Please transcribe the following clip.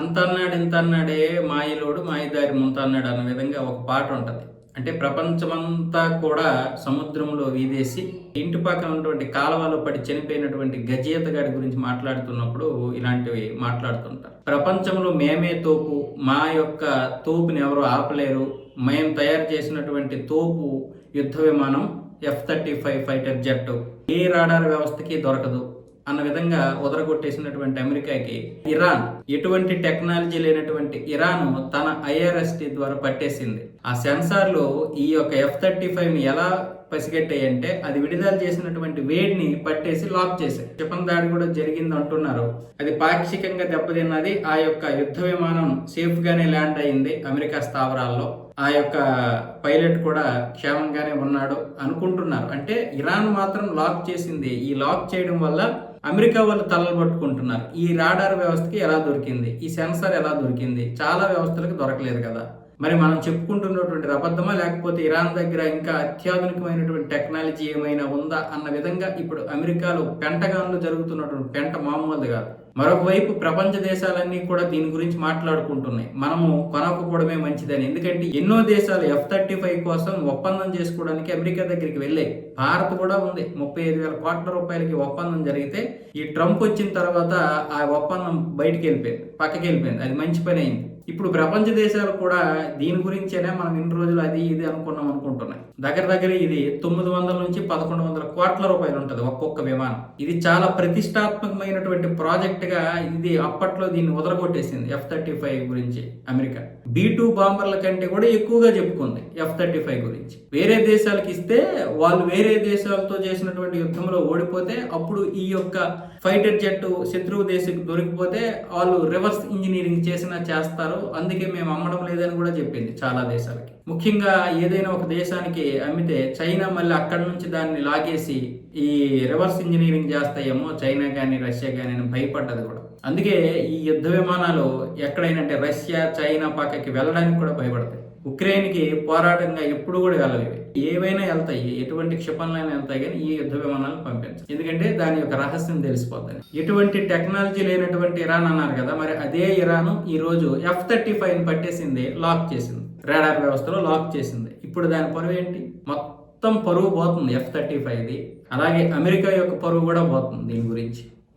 అంతన్నాడు ఇంతన్నాడే మాయలోడు మాయదారి ముంతన్నాడు అన్న విధంగా ఒక పాట ఉంటది. అంటే ప్రపంచమంతా కూడా సముద్రంలో వీదేసి ఇంటి పక్కన ఉన్నటువంటి కాలువలో పడి చనిపోయినటువంటి గజీతగాడి గురించి మాట్లాడుతున్నప్పుడు ఇలాంటివి మాట్లాడుతుంటారు. ప్రపంచంలో మేమే తోపు, మా యొక్క తోపుని ఎవరు ఆపలేరు, మేము తయారు చేసినటువంటి తోపు యుద్ధ విమానం F-35 ఫైటర్ జెట్ ఏ రాడార్ వ్యవస్థకి దొరకదు అన్న విధంగా ఉదరగొట్టేసినటువంటి అమెరికాకి ఇరాన్, ఎటువంటి టెక్నాలజీ లేనటువంటి ఇరాన్ తన IRST ద్వారా పట్టేసింది. ఆ సెన్సార్లు ఈ యొక్క F-35ని ఎలా పసిగట్టాయంటే అది విడుదల చేసినటువంటి వేడిని పట్టేసి లాక్ చేశాయి. క్షిపణి దాడి కూడా జరిగింది అంటున్నారు. అది పాక్షికంగా దెబ్బతిన్నది. ఆ యొక్క యుద్ధ విమానం సేఫ్ గానే ల్యాండ్ అయింది అమెరికా స్థావరాల్లో. ఆ యొక్క పైలట్ కూడా క్షేమంగానే ఉన్నాడు అనుకుంటున్నారు. అంటే ఇరాన్ మాత్రం లాక్ చేసింది. ఈ లాక్ చేయడం వల్ల అమెరికా వాళ్ళు తలలు పట్టుకుంటున్నారు. ఈ రాడార్ వ్యవస్థకి ఎలా దొరికింది, ఈ సెన్సార్ ఎలా దొరికింది, చాలా వ్యవస్థలకు దొరకలేదు కదా. మరి మనం చెప్పుకుంటున్నటువంటి అబద్ధమా, లేకపోతే ఇరాన్ దగ్గర ఇంకా అత్యాధునికమైనటువంటి టెక్నాలజీ ఏమైనా ఉందా అన్న విధంగా ఇప్పుడు అమెరికాలో పెంటగాన్లో జరుగుతున్నటువంటి పెంట మామూలుది కాదు. మరొక వైపు ప్రపంచ దేశాలన్నీ కూడా దీని గురించి మాట్లాడుకుంటున్నాయి. మనము కొనకపోవడమే మంచిదని. ఎందుకంటే ఎన్నో దేశాలు F-35 కోసం ఒప్పందం చేసుకోవడానికి అమెరికా దగ్గరికి వెళ్ళాయి. భారత్ కూడా ఉంది. 35,000 కోట్ల రూపాయలకి ఒప్పందం జరిగితే ఈ ట్రంప్ వచ్చిన తర్వాత ఆ ఒప్పందం బయటికి వెళ్ళిపోయింది, పక్కకి వెళ్ళిపోయింది. అది మంచి పని అయింది. ఇప్పుడు ప్రపంచ దేశాలు కూడా దీని గురించేనే మనం ఇన్ని రోజులు అది ఇది అనుకుంటున్నాయి. దగ్గర ఇది 900 నుంచి 1100 కోట్ల రూపాయలు ఉంటుంది ఒక్కొక్క విమానం. ఇది చాలా ప్రతిష్టాత్మకమైనటువంటి ప్రాజెక్ట్ గా ఇది అప్పట్లో దీన్ని ఉదరగొట్టేసింది. F-35 గురించి అమెరికా B-2 బాంబర్ల కంటే కూడా ఎక్కువగా చెప్పుకుంది F-35 గురించి. వేరే దేశాలకు ఇస్తే వాళ్ళు వేరే దేశాలతో చేసినటువంటి యుద్ధంలో ఓడిపోతే అప్పుడు ఈ యొక్క ఫైటర్ జెట్ శత్రువు దేశకు దొరికిపోతే వాళ్ళు రివర్స్ ఇంజనీరింగ్ చేస్తారు. అందుకే మేము అమ్మడం లేదని కూడా చెప్పింది చాలా దేశాలకి. ముఖ్యంగా ఏదైనా ఒక దేశానికి అమ్మితే చైనా మళ్ళీ అక్కడి నుంచి దాన్ని లాగేసి ఈ రివర్స్ ఇంజనీరింగ్ చేస్తాయేమో చైనా కానీ రష్యా కానీ అని భయపడ్డది కూడా. అందుకే ఈ యుద్ధ విమానాలు ఎక్కడైనా అంటే రష్యా చైనా పక్కకి వెళ్ళడానికి కూడా భయపడతాయి. ఉక్రెయిన్కి పోరాటంగా ఎప్పుడు కూడా వెళ్ళలేవి. ఏవైనా వెళ్తాయి, ఎటువంటి క్షిపణులైనా వెళ్తాయి, కానీ ఈ యుద్ధ విమానాలు పంపించారు. ఎందుకంటే దాని యొక్క రహస్యం తెలిసిపోతుంది. ఎటువంటి టెక్నాలజీ లేనటువంటి ఇరాన్ అన్నారు కదా, మరి అదే ఇరాన్ ఈ రోజు F-35ని పట్టేసింది, లాక్ చేసింది, రాడార్ వ్యవస్థలో లాక్ చేసింది. ఇప్పుడు దాని పరువు ఏంటి? మొత్తం పరువు పోతుంది F-35ది. అలాగే అమెరికా యొక్క పరువు కూడా పోతుంది దీని గురించి.